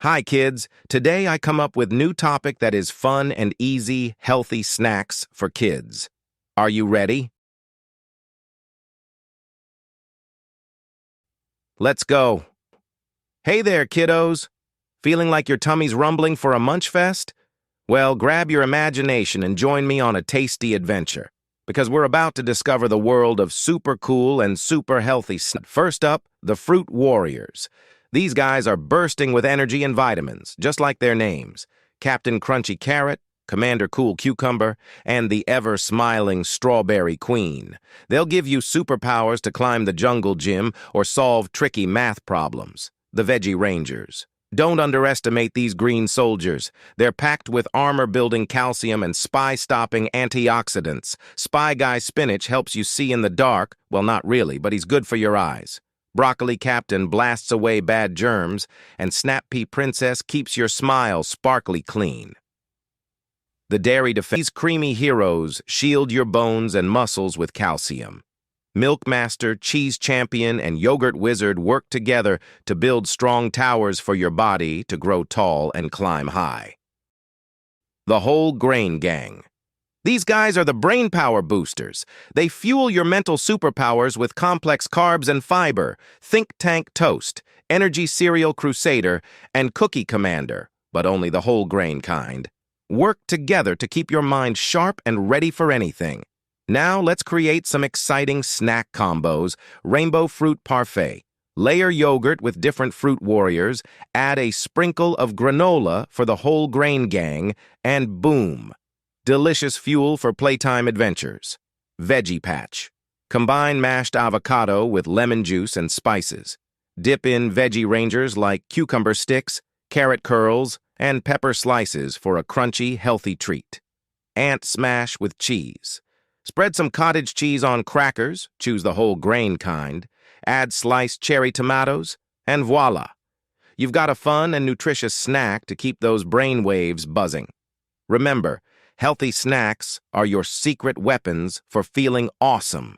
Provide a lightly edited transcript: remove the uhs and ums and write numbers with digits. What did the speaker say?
Hi kids, today I come up with new topic that is fun and easy, healthy snacks for kids. Are you ready? Let's go. Hey there kiddos! Feeling like your tummy's rumbling for a munch fest? Well, grab your imagination and join me on a tasty adventure, because we're about to discover the world of super cool and super healthy snacks. First up, the Fruit Warriors. These guys are bursting with energy and vitamins, just like their names. Captain Crunchy Carrot, Commander Cool Cucumber, and the ever-smiling Strawberry Queen. They'll give you superpowers to climb the jungle gym or solve tricky math problems. The Veggie Rangers. Don't underestimate these green soldiers. They're packed with armor-building calcium and spy-stopping antioxidants. Spy Guy Spinach helps you see in the dark. Well, not really, but he's good for your eyes. Broccoli Captain blasts away bad germs, and Snap Pea Princess keeps your smile sparkly clean. The Dairy Defense. These creamy heroes shield your bones and muscles with calcium. Milk Master, Cheese Champion, and Yogurt Wizard work together to build strong towers for your body to grow tall and climb high. The Whole Grain Gang. These guys are the brain power boosters. They fuel your mental superpowers with complex carbs and fiber. Think Tank Toast, Energy Cereal Crusader, and Cookie Commander, but only the whole grain kind. Work together to keep your mind sharp and ready for anything. Now let's create some exciting snack combos. Rainbow Fruit Parfait. Layer yogurt with different fruit warriors, add a sprinkle of granola for the whole grain gang, and boom! Delicious fuel for playtime adventures. Veggie Patch. Combine mashed avocado with lemon juice and spices. Dip in Veggie Rangers like cucumber sticks, carrot curls, and pepper slices for a crunchy, healthy treat. Ant Smash with cheese. Spread some cottage cheese on crackers, choose the whole grain kind, add sliced cherry tomatoes, and voila! You've got a fun and nutritious snack to keep those brain waves buzzing. Remember, healthy snacks are your secret weapons for feeling awesome.